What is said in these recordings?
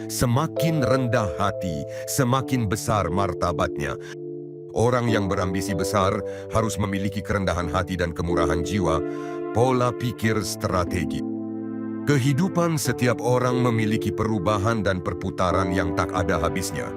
Semakin rendah hati, semakin besar martabatnya. Orang yang berambisi besar harus memiliki kerendahan hati dan kemurahan jiwa, pola pikir strategi. Kehidupan setiap orang memiliki perubahan dan perputaran yang tak ada habisnya.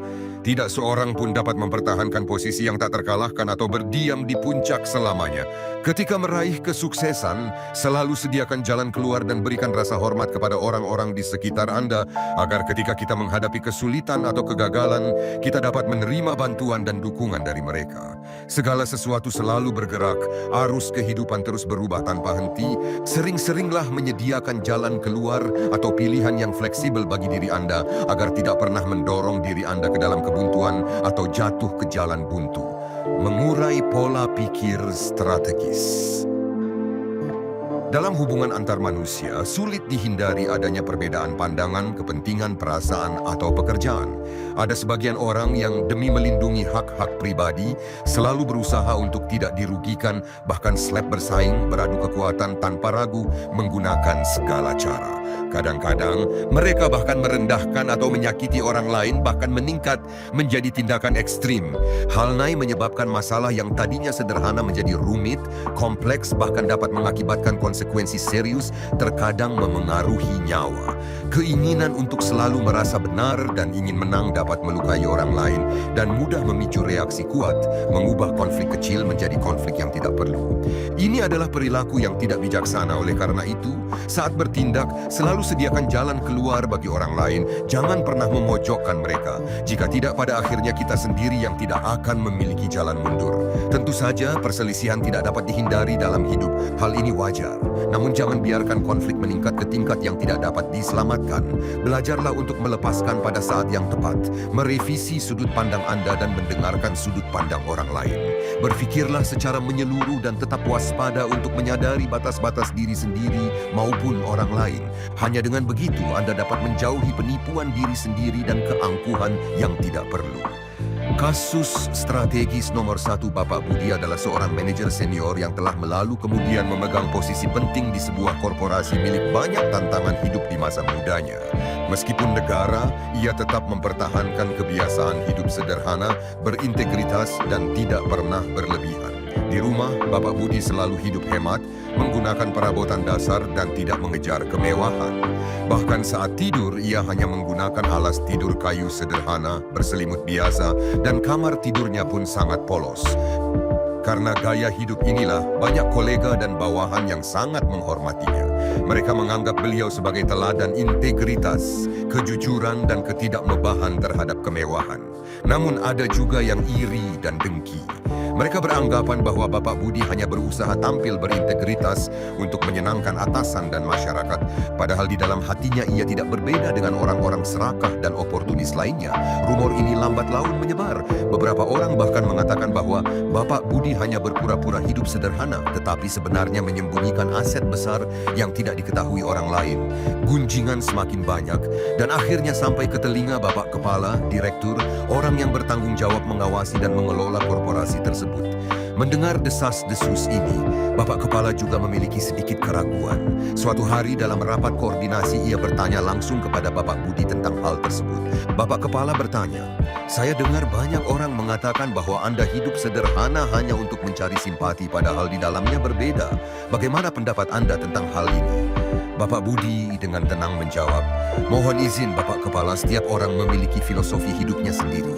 Tidak seorang pun dapat mempertahankan posisi yang tak terkalahkan atau berdiam di puncak selamanya. Ketika meraih kesuksesan, selalu sediakan jalan keluar dan berikan rasa hormat kepada orang-orang di sekitar Anda, agar ketika kita menghadapi kesulitan atau kegagalan, kita dapat menerima bantuan dan dukungan dari mereka. Segala sesuatu selalu bergerak, arus kehidupan terus berubah tanpa henti. Sering-seringlah menyediakan jalan keluar atau pilihan yang fleksibel bagi diri Anda, agar tidak pernah mendorong diri Anda ke dalam kebuntuan atau jatuh ke jalan buntu. Mengurai pola pikir strategis. Dalam hubungan antar manusia, sulit dihindari adanya perbedaan pandangan, kepentingan, perasaan, atau pekerjaan. Ada sebagian orang yang demi melindungi hak-hak pribadi, selalu berusaha untuk tidak dirugikan, bahkan slap bersaing, beradu kekuatan tanpa ragu, menggunakan segala cara. Kadang-kadang, mereka bahkan merendahkan atau menyakiti orang lain, bahkan meningkat menjadi tindakan ekstrim. Hal ini menyebabkan masalah yang tadinya sederhana menjadi rumit, kompleks, bahkan dapat mengakibatkan konsekuensi serius, terkadang memengaruhi nyawa. Keinginan untuk selalu merasa benar dan ingin menang dapat melukai orang lain dan mudah memicu reaksi kuat, mengubah konflik kecil menjadi konflik yang tidak perlu. Ini adalah perilaku yang tidak bijaksana. Oleh karena itu, saat bertindak, selalu sediakan jalan keluar bagi orang lain. Jangan pernah memojokkan mereka. Jika tidak, pada akhirnya kita sendiri yang tidak akan memiliki jalan mundur. Tentu saja, perselisihan tidak dapat dihindari dalam hidup. Hal ini wajar. Namun jangan biarkan konflik meningkat ke tingkat yang tidak dapat diselamatkan. Belajarlah untuk melepaskan pada saat yang tepat, merevisi sudut pandang Anda dan mendengarkan sudut pandang orang lain. Berfikirlah secara menyeluruh dan tetap waspada untuk menyadari batas-batas diri sendiri maupun orang lain. Hanya dengan begitu Anda dapat menjauhi penipuan diri sendiri dan keangkuhan yang tidak perlu. Kasus strategis nomor 1 Bapak Budi adalah seorang manajer senior yang telah lalu kemudian memegang posisi penting di sebuah korporasi milik banyak tantangan hidup di masa mudanya. Meskipun negara, ia tetap mempertahankan kebiasaan hidup sederhana, berintegritas, dan tidak pernah berlebihan. Di rumah, Bapak Budi selalu hidup hemat, menggunakan perabotan dasar dan tidak mengejar kemewahan. Bahkan saat tidur, ia hanya menggunakan alas tidur kayu sederhana, berselimut biasa, dan kamar tidurnya pun sangat polos. Karena gaya hidup inilah, banyak kolega dan bawahan yang sangat menghormatinya. Mereka menganggap beliau sebagai teladan integritas, kejujuran, dan ketidakmebahan terhadap kemewahan. Namun ada juga yang iri dan dengki. Mereka beranggapan bahwa Bapak Budi hanya berusaha tampil berintegritas untuk menyenangkan atasan dan masyarakat, padahal di dalam hatinya ia tidak berbeda dengan orang-orang serakah dan oportunis lainnya. Rumor ini lambat laun menyebar. Beberapa orang bahkan mengatakan bahwa Bapak Budi hanya berpura-pura hidup sederhana, tetapi sebenarnya menyembunyikan aset besar yang tidak diketahui orang lain. Gunjingan semakin banyak, dan akhirnya sampai ke telinga Bapak Kepala, Direktur, orang yang bertanggung jawab mengawasi dan mengelola korporasi tersebut. Mendengar desas-desus ini, Bapak Kepala juga memiliki sedikit keraguan. Suatu hari dalam rapat koordinasi, ia bertanya langsung kepada Bapak Budi tentang hal tersebut. Bapak Kepala bertanya, "Saya dengar banyak orang mengatakan bahwa Anda hidup sederhana hanya untuk mencari simpati, padahal di dalamnya berbeda. Bagaimana pendapat Anda tentang hal ini?" Bapak Budi dengan tenang menjawab, "Mohon izin Bapak Kepala, setiap orang memiliki filosofi hidupnya sendiri.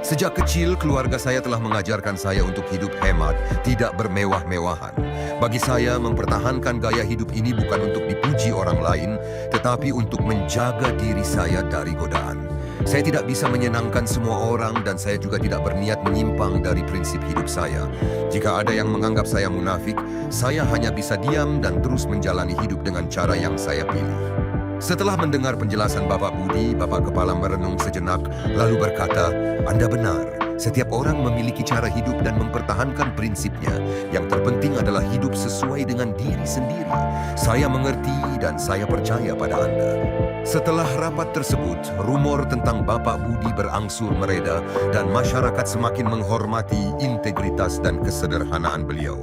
Sejak kecil, keluarga saya telah mengajarkan saya untuk hidup hemat, tidak bermewah-mewahan. Bagi saya, mempertahankan gaya hidup ini bukan untuk dipuji orang lain, tetapi untuk menjaga diri saya dari godaan. Saya tidak bisa menyenangkan semua orang dan saya juga tidak berniat menyimpang dari prinsip hidup saya. Jika ada yang menganggap saya munafik, saya hanya bisa diam dan terus menjalani hidup dengan cara yang saya pilih." Setelah mendengar penjelasan Bapak Budi, Bapak Kepala merenung sejenak, lalu berkata, "Anda benar. Setiap orang memiliki cara hidup dan mempertahankan prinsipnya. Yang terpenting adalah hidup sesuai dengan diri sendiri. Saya mengerti dan saya percaya pada Anda." Setelah rapat tersebut, rumor tentang Bapak Budi berangsur mereda dan masyarakat semakin menghormati integritas dan kesederhanaan beliau.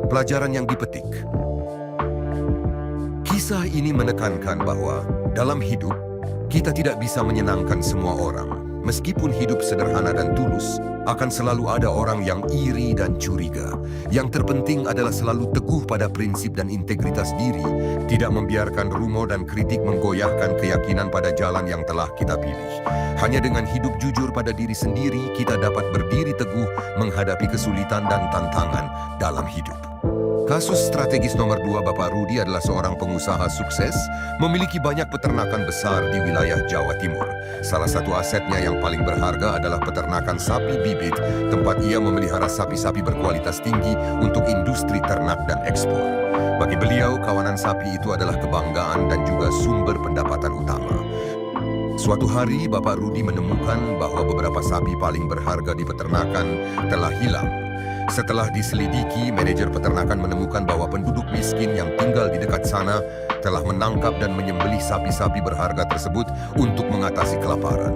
Pelajaran yang dipetik. Kisah ini menekankan bahwa dalam hidup, Kita tidak bisa menyenangkan semua orang. Meskipun hidup sederhana dan tulus, akan selalu ada orang yang iri dan curiga. Yang terpenting adalah selalu teguh pada prinsip dan integritas diri, tidak membiarkan rumor dan kritik menggoyahkan keyakinan pada jalan yang telah kita pilih. Hanya dengan hidup jujur pada diri sendiri, kita dapat berdiri teguh menghadapi kesulitan dan tantangan dalam hidup. Kasus strategis nomor 2 Bapak Rudi adalah seorang pengusaha sukses, memiliki banyak peternakan besar di wilayah Jawa Timur. Salah satu asetnya yang paling berharga adalah peternakan sapi bibit, tempat ia memelihara sapi-sapi berkualitas tinggi untuk industri ternak dan ekspor. Bagi beliau, kawanan sapi itu adalah kebanggaan dan juga sumber pendapatan utama. Suatu hari, Bapak Rudi menemukan bahwa beberapa sapi paling berharga di peternakan telah hilang. Setelah diselidiki, manajer peternakan menemukan bahwa penduduk miskin yang tinggal di dekat sana telah menangkap dan menyembelih sapi-sapi berharga tersebut untuk mengatasi kelaparan.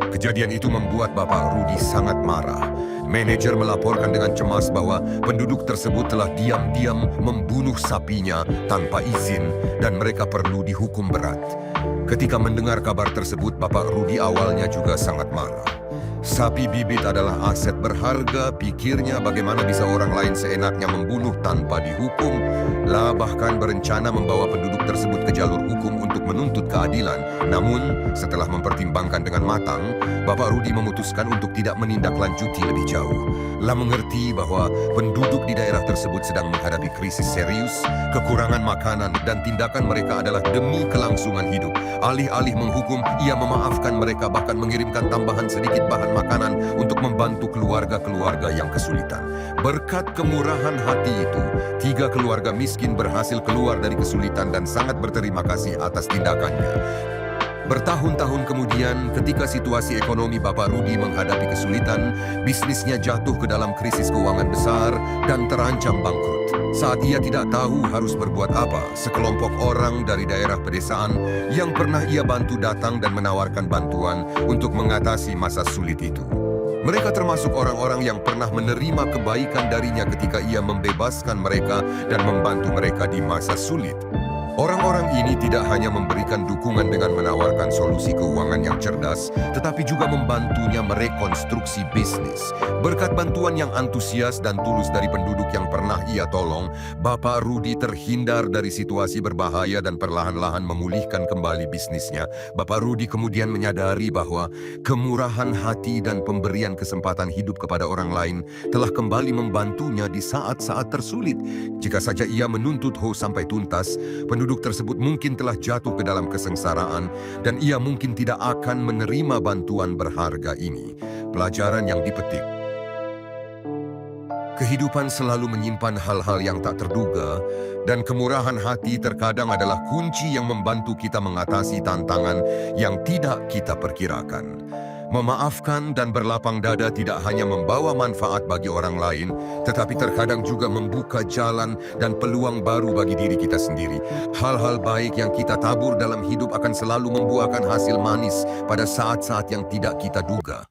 Kejadian itu membuat Bapak Rudi sangat marah. Manajer melaporkan dengan cemas bahwa penduduk tersebut telah diam-diam membunuh sapinya tanpa izin dan mereka perlu dihukum berat. Ketika mendengar kabar tersebut, Bapak Rudi awalnya juga sangat marah. Sapi bibit adalah aset berharga, pikirnya bagaimana bisa orang lain seenaknya membunuh tanpa dihukum, bahkan berencana membawa penduduk tersebut ke jalur hukum untuk menuntut keadilan. Namun, setelah mempertimbangkan dengan matang, Bapak Rudi memutuskan untuk tidak menindaklanjuti lebih jauh. Mengerti bahwa penduduk di daerah tersebut sedang menghadapi krisis serius, kekurangan makanan, dan tindakan mereka adalah demi kelangsungan hidup. Alih-alih menghukum, ia memaafkan mereka, bahkan mengirimkan tambahan sedikit bahan makanan untuk membantu keluarga-keluarga yang kesulitan. Berkat kemurahan hati itu, 3 keluarga miskin berhasil keluar dari kesulitan dan sangat berterima kasih atas tindakannya. Bertahun-tahun kemudian, ketika situasi ekonomi Bapak Rudi menghadapi kesulitan, bisnisnya jatuh ke dalam krisis keuangan besar dan terancam bangkrut. Saat ia tidak tahu harus berbuat apa, sekelompok orang dari daerah pedesaan yang pernah ia bantu datang dan menawarkan bantuan untuk mengatasi masa sulit itu. Mereka termasuk orang-orang yang pernah menerima kebaikan darinya ketika ia membebaskan mereka dan membantu mereka di masa sulit. Orang-orang ini tidak hanya memberikan dukungan dengan menawarkan solusi keuangan yang cerdas, tetapi juga membantunya merekonstruksi bisnis. Berkat bantuan yang antusias dan tulus dari penduduk yang pernah ia tolong, Bapak Rudi terhindar dari situasi berbahaya dan perlahan-lahan memulihkan kembali bisnisnya. Bapak Rudi kemudian menyadari bahwa kemurahan hati dan pemberian kesempatan hidup kepada orang lain telah kembali membantunya di saat-saat tersulit. Jika saja ia menuntut sampai tuntas, penduduk tersebut mungkin telah jatuh ke dalam kesengsaraan dan ia mungkin tidak akan menerima bantuan berharga ini. Pelajaran yang dipetik. Kehidupan selalu menyimpan hal-hal yang tak terduga dan kemurahan hati terkadang adalah kunci yang membantu kita mengatasi tantangan yang tidak kita perkirakan. Memaafkan dan berlapang dada tidak hanya membawa manfaat bagi orang lain, tetapi terkadang juga membuka jalan dan peluang baru bagi diri kita sendiri. Hal-hal baik yang kita tabur dalam hidup akan selalu membuahkan hasil manis pada saat-saat yang tidak kita duga.